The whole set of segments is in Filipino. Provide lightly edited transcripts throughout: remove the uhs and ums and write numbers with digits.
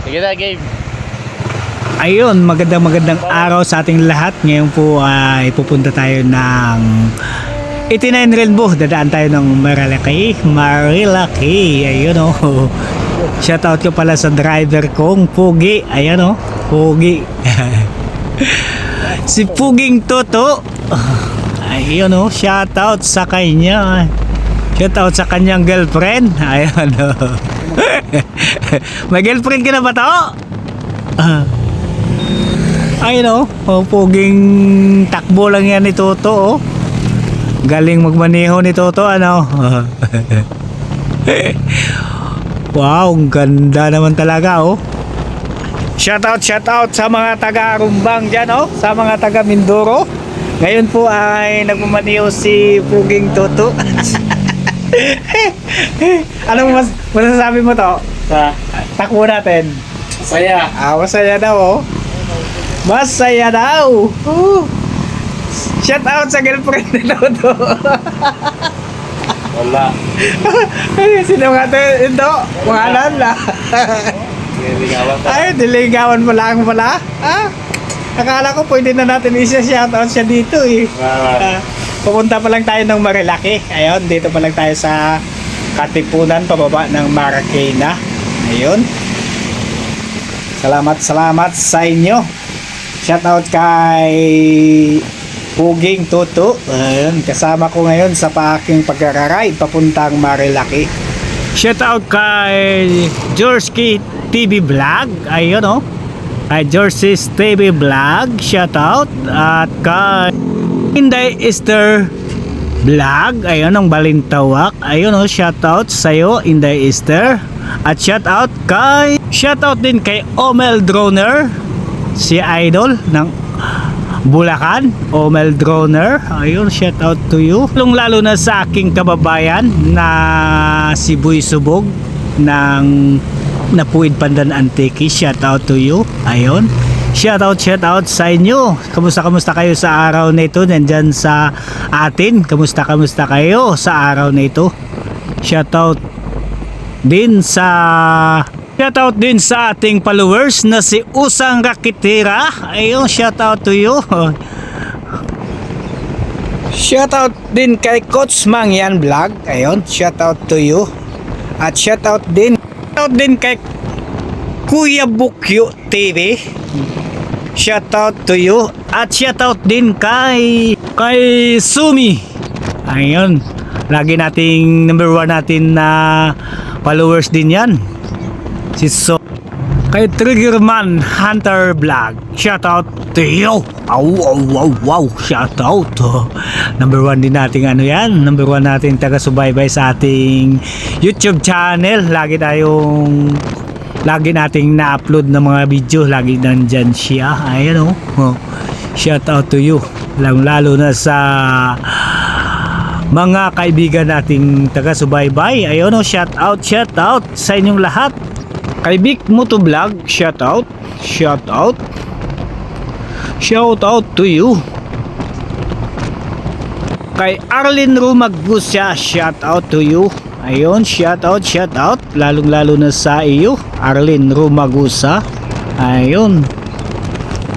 Sige na, game. Ayun, magandang araw sa ating lahat. Ngayon po ay pupunta tayo ng 89 Rainbow. Dadaan tayo ng Marilaki. Ayun oh. Shoutout ko pala sa driver kong Pugi. Ayan oh, Pugi. Si Puging Toto. Ayun oh, shoutout sa kanya. Shoutout sa kanyang girlfriend. Ayun oh. May girlfriend ka na ba to? Ayun oh, puging takbo lang yan ni Toto oh. Galing magmaneho ni Toto ano. Wow, ang ganda naman talaga oh. Shoutout sa mga taga Rumbang dyan oh, sa mga taga Mindoro. Ngayon po ay nagmamaneho si Puging Toto. Anong masasabi mo to? Sa Takbo natin. saya. Masaya daw oh. Masaya daw. Shout out sa girlfriend ni Toto. Wala. Sino nga ito? Pangalan na. Niligawan ka. Ay, diligawan mo lang pala. Akala ko pwede na natin isa-shout out siya dito eh. Pupunta pa lang tayo ng Marilaki. Ayun, dito pa lang tayo sa Katipunan, pababa ng Marikina. Ayun. Salamat sa inyo. Shoutout kay Puging Toto. Ayun, kasama ko ngayon sa aking pag-ride papuntang Marilaki. Shoutout kay George TV Vlog. Ayun oh. Kay George's TV Vlog. Shoutout. At kay Inday Esther Vlog. Ayun ang Balintawak. Ayun oh, shoutout sa'yo Inday Esther. At shoutout din kay Omel Droner, si idol ng Bulacan, Omel Droner. Ayun, shoutout to you. Lalo na sa aking kababayan na si Boy Subog ng Napuid Pandan Antique. Shoutout to you. Ayun. Shoutout sa inyo. Kamusta kayo sa araw na ito? Nandyan sa atin. Kamusta kayo sa araw na ito? Shoutout din sa ating followers na si Usang Rakitira. Ayun, shoutout to you. Shoutout din kay Coach Mangyan Vlog. Ayun, shoutout to you. At shoutout din kay Kuya Bukyo TV. Shoutout to you. At shoutout din kay Sumi. Ayun, lagi nating number 1 natin na followers din yan. Si So. Kay Triggerman Hunter Vlog. Shoutout to you. Wow. Shoutout. Number 1 din nating ano yan. Number 1 nating taga-subaybay sa ating YouTube channel. Lagi nating na-upload ng mga video. Lagi nandyan siya. Ayan oh. Shoutout to you. Lalo na sa mga kaibigan nating taga-subaybay. Ayun oh, shoutout sa inyong lahat. Kay Vic Motovlog, shoutout to you. Kay Arlene Rumagusya, shoutout to you. Ayun, shoutout lalong-lalo na sa iyo, Arlene Rumagusa. Ayun.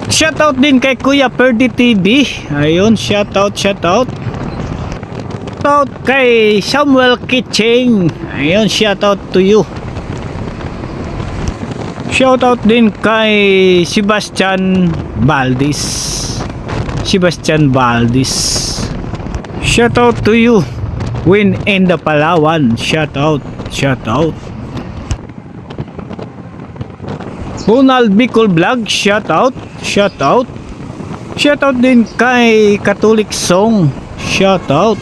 Shoutout din kay Kuya Perdi TV. Ayun, shoutout. Shoutout kay Samuel Kitching. Ayun, shoutout to you. Shoutout din kay Sebastian Valdez. Shoutout to you. Win in the Palawan. Shoutout. Ronald Bicol Vlog. Shoutout. Shoutout din kay Catholic Song. Shoutout.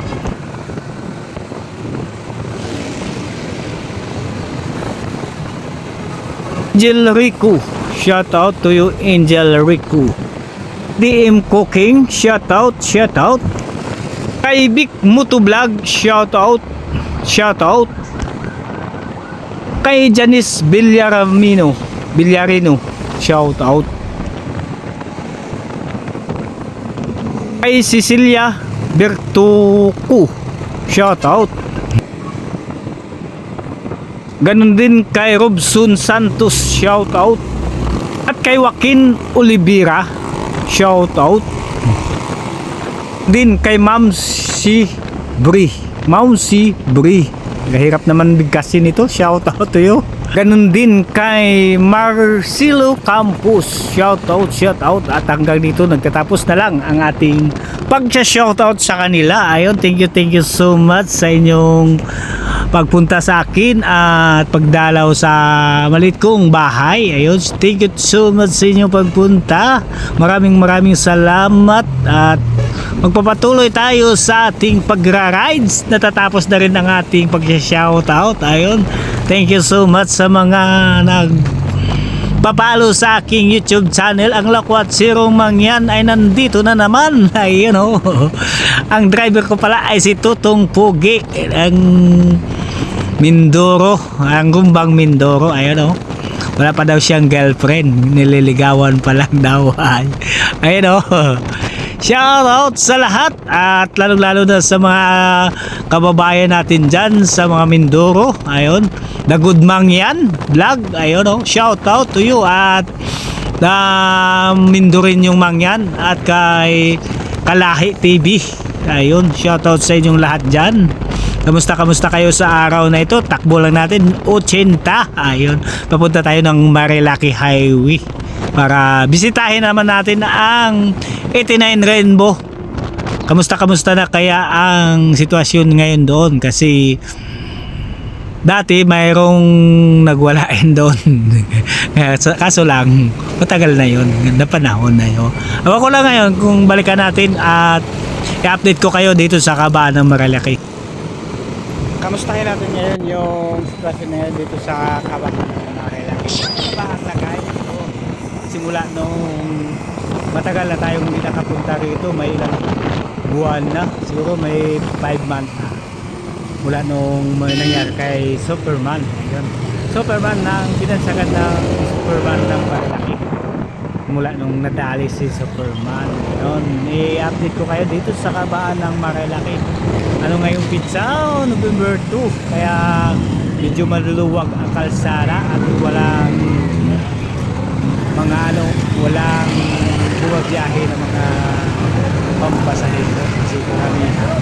Angel Rico, shoutout to you Angel Rico. DM Cooking, shoutout. Kay Vic Motovlog, shoutout. Kay Janice Villarino, shoutout. Kay Cecilia Bertuco, shoutout. Ganon din kay Robson Santos, shout out. At kay Joaquin Olivera, shout out. Din kay Ma'am si Bri. Kahirap naman bigkasin ito, shout out to you. Ganon din kay Marcelo Campos, shout out. At hanggang dito nagtatapos na lang ang ating pag-shout out sa kanila. Ayun, thank you so much sa inyong pagpunta sa akin at pagdalaw sa maliit kong bahay. Ayun, thank you so much sa inyong pagpunta. Maraming salamat at magpapatuloy tayo sa ating pagra-rides. Natatapos na rin ang ating pag-shoutout. Ayun, thank you so much sa mga nagpapalo sa aking YouTube channel. Ang Lakwat Zero Mangyan ay nandito na naman. Ayun, oh. Ang driver ko pala ay si Tutong Pugi, ang Mindoro, ang Gumbang Mindoro. Ayun, oh. Wala pa daw siyang girlfriend, nililigawan pa lang daw. Ayun, oh. Shout out sa lahat at lalong-lalo na sa mga kababayan natin dyan sa mga Mindoro. Ayun, The Good Mangyan Vlog. Ayun, oh. Shout out to you at Mindorin yung Mangyan at kay Kalahi TV. Ayun, shout out sa inyong lahat dyan. Kamusta kayo sa araw na ito? Takbo lang natin 80. Ayun, papunta tayo ng Marilaki Highway para bisitahin naman natin ang 89 Rainbow. Kamusta na kaya ang sitwasyon ngayon doon? Kasi dati mayroong nagwalain doon. Kaso lang matagal na yun, ganda panahon na yun. Awa ko lang ngayon kung balikan natin at i-update ko kayo dito sa kabaan ng Marilaki. Kamustahin natin ngayon yung sitwasyon ngayon dito sa kabaan ng Marilaki. Lahat na guys, simula nung matagal na tayong hindi nakapunta rito, may ilang buwan na, siguro may 5 months na mula nung may nangyari kay Superman. Yun. Superman ng binansagan ng Superman ng Marilaki mula nung nadali si Superman. Yun, i-update ko kayo dito sa kabaan ng Marilaki. Ano ngayong pizza? November 2, kaya medyo maluluwag ang kalsada at walang walang bumabiyahe ng mga pampasahero kasi karamihan.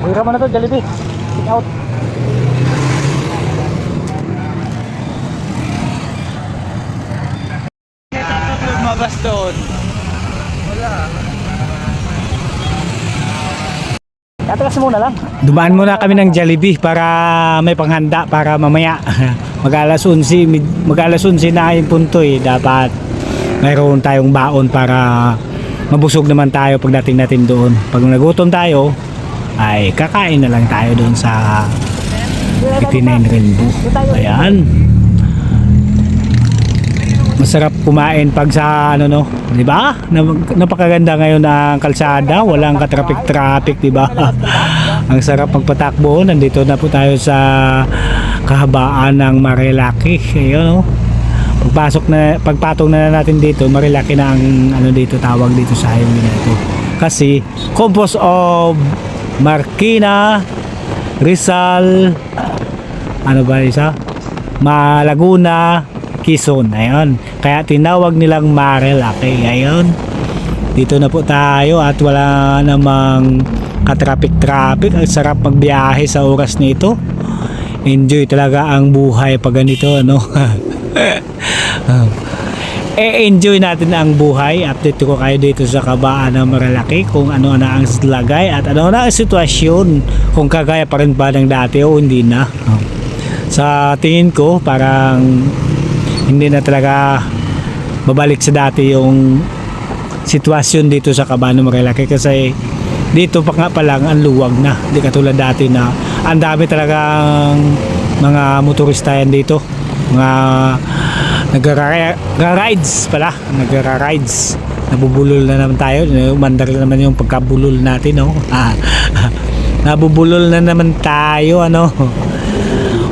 Buhira mo na to, Jollibee. Take out. Lumabas doon. Wala. Atras muna lang. Dumaan muna kami ng Jollibee para may panghanda para mamaya mag-alas 11 na yung punto eh. Dapat mayroon tayong baon para mabusog naman tayo pagdating natin doon. Pag nagutom tayo ay kakain na lang tayo doon sa 89 Rainbow. Ayan. Masarap kumain pag sa di ba? Napakaganda ngayon ang kalsada, walang ka-traffic, di ba? Ang sarap pagpatakbo. Nandito na po tayo sa kahabaan ng Marilaki. Ayun, oh. Pagpatong na natin dito, Marilaki na ang dito tawag dito sa highway na ito. Kasi composed of Marikina, Rizal, Laguna, Quezon. Ayun. Kaya tinawag nilang Marilaki. Ayun. Dito na po tayo at wala namang ka-traffic. Ang sarap magbiyahe sa oras nito. Enjoy talaga ang buhay pag ganito, enjoy natin ang buhay. Update ko kayo dito sa kabaan ng Marilaki kung ano na ang lagay at ano na ang sitwasyon, kung kagaya pa rin ba ng dati o hindi na. Sa tingin ko parang hindi na talaga babalik sa dati yung sitwasyon dito sa kabaan ng Marilaki kasi dito pa nga pa lang ang luwag na, hindi katulad dati na ang dami talagang mga motorista yan dito, mga nagra-rides, nabubulol na naman tayo, umandar na naman yung pagkabulol natin, nabubulol na naman tayo,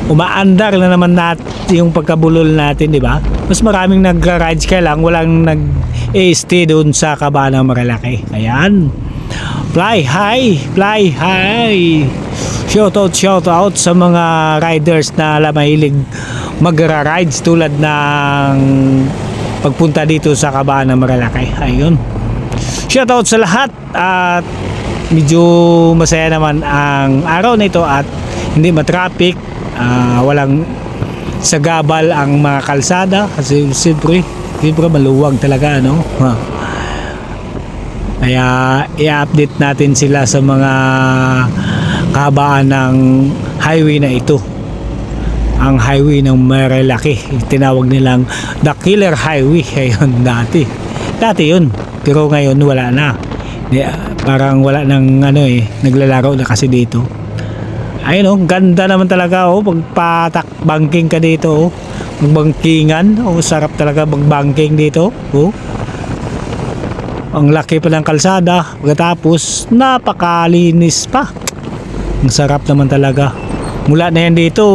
umaandar na naman natin yung pagkabulol natin, di ba? Mas maraming nagra-rides kaya lang walang stay doon sa Kabaan ng Marilaki. Ayan. Fly high. Shout out sa mga riders na mahilig magra-rides tulad ng pagpunta dito sa Kabaan ng Marilaki. Ayun. Shout out sa lahat at medyo masaya naman ang araw na ito at hindi matraffic, walang sagabal ang mga kalsada kasi siyempre maluwag talaga, ano. Kaya i-update natin sila sa mga kahabaan ng highway na ito, ang highway ng Marilaki. Tinawag nilang the Killer Highway. Ayun, dati yun, pero ngayon wala na. Parang wala nang naglalaro na kasi dito. Ayun, oh, ganda naman talaga, oh, pagpatak-banking ka dito, oh. Magbangkingan, oh, sarap talaga magbangking dito, oh. Ang laki pa ng kalsada, pagkatapos napakalinis pa. Ang sarap naman talaga. Mula na yan dito,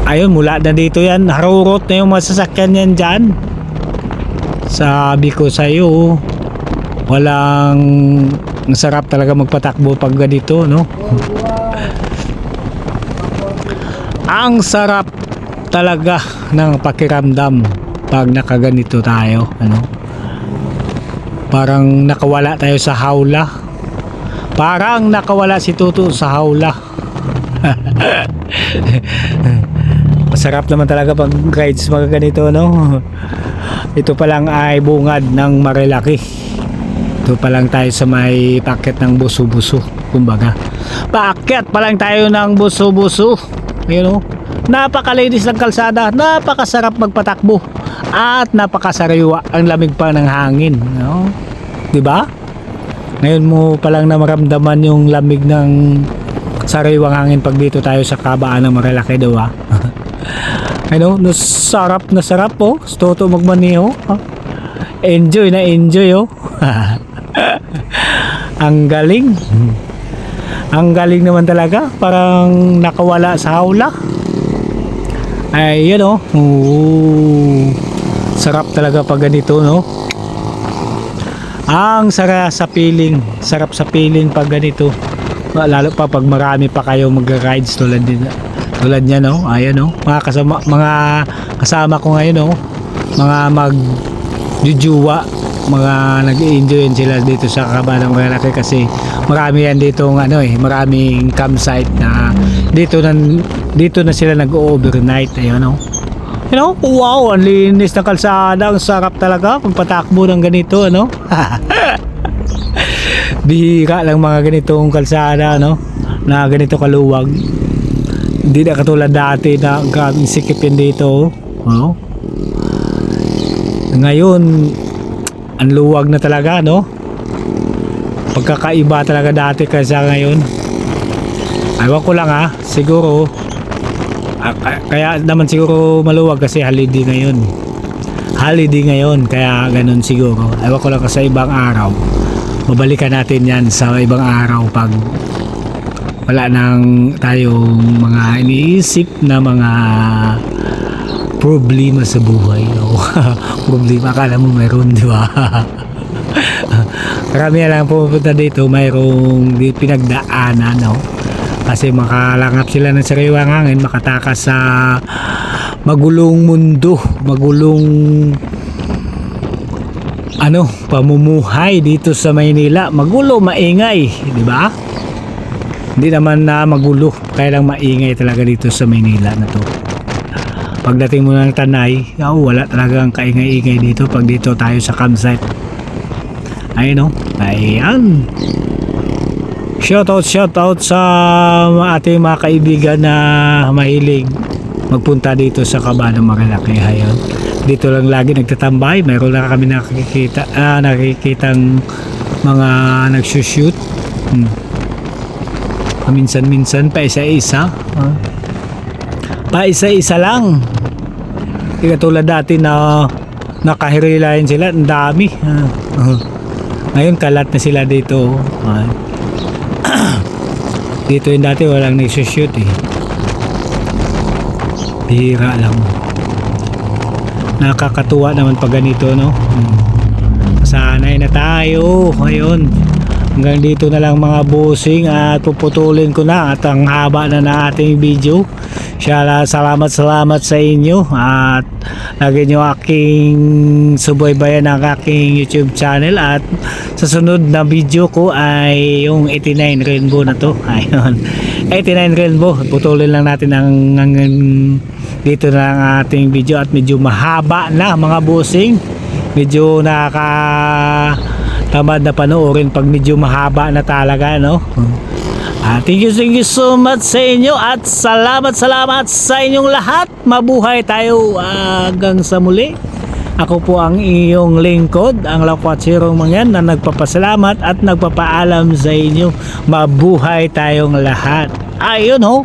ayun, mula na dito yan, harurot na yung masasakyan yan dyan. Sabi ko sa'yo, ang sarap talaga magpatakbo pag ganito, no? Ang sarap talaga ng pakiramdam pag nakaganito tayo, ano? Parang nakawala tayo sa hawla. Parang nakawala si Tutu sa hawla. Masarap naman talaga pag rides mga ganito, no? Ito pa lang ay bungad ng Marilaki. Ito pa lang tayo sa may packet ng buso-buso, kumbaga. Packet pa lang tayo ng buso-buso. Ayun, oh. Napakalinis ng kalsada, napakasarap magpatakbo at napakasariwa, ang lamig pa ng hangin, no? 'Di ba? Ngayon mo pa lang na maramdaman yung lamig ng sariwang hangin pag dito tayo sa Kabaan ng Marilaki daw, ah. Ano, sarap na sarap, oh. Toto magmaneho. Enjoy na enjoy, oh. Ang galing. Ang galing naman talaga, parang nakawala sa hawla. Ay, yun, oh. Ooh. Sarap talaga pag ganito, no? Ang sarap sa feeling pag ganito. Lalo pa pag marami pa kayo mag-rides tulad niya, no? Ayan, no? Mga kasama ko ngayon, no? Mga magjujuwa, mga nag-enjoy sila dito sa Kabaan ng Marilaki kasi marami yan dito maraming campsite na dito na sila nag-overnight. Ayun, no? You know, wow, ang linis ng kalsada, ang sarap talaga pagpatakbo ng ganito, ano? Bihira lang mga ganitong kalsada, no? Na ganito kaluwag. Hindi na katulad dati na grabing sikip yan dito, no? Ngayon, ang luwag na talaga, no? Pagkakaiba talaga dati kaysa ngayon. Ayaw ko lang, ha? Siguro kaya naman siguro maluwag kasi holiday ngayon, kaya ganun siguro. Ayaw ko lang kasi ibang araw mabalikan natin yan sa ibang araw pag wala nang tayong mga iniisip na mga problema sa buhay, no? Problema, akala mo meron, di ba? Karami lang pupunta dito, mayroong pinagdaanan, no? Kasi makalangap sila ng sariwang hangin, makatakas sa magulong mundo, magulong pamumuhay dito sa Maynila. Magulo, maingay, di ba? Hindi naman na magulo, kaya lang maingay talaga dito sa Maynila na to. Pagdating mo ng Tanay, wala talagang kaingay-ingay dito pag dito tayo sa campsite. Ayun, no? Ayan. Shout out sa ating mga kaibigan na mahilig magpunta dito sa Kabaan ng Marilaki. Ayun. Dito lang lagi nagtatambay. Mayroon lang kami nakikitang mga nagsushoot. Minsan-minsan pa isa-isa. Pa isa-isa lang. Hindi katulad dati na nakahirilayan sila. Ang dami. Ngayon kalat na sila dito. Dito yung dati walang nagsushoot, eh. Bihira lang. Nakakatuwa naman pag ganito, no? Sanay na tayo. Ayun. Hanggang dito na lang mga bossing at puputulin ko na at ang haba na ng ating video. Salamat sa inyo at lagi nyo aking subaybayan ng aking YouTube channel at sa sunod na video ko ay yung 89 Rainbow na to. Ayun. 89 Rainbow. Putulin lang natin ang dito na ang ating video at medyo mahaba na mga bossing. Medyo tamad na panoorin pag medyo mahaba na talaga, no? Thank you so much sa inyo at salamat sa inyong lahat. Mabuhay tayo hanggang sa muli. Ako po ang iyong lingkod, ang Lakwatserong Mangyan na nagpapasalamat at nagpapaalam sa inyo. Mabuhay tayong lahat. Ayun ho.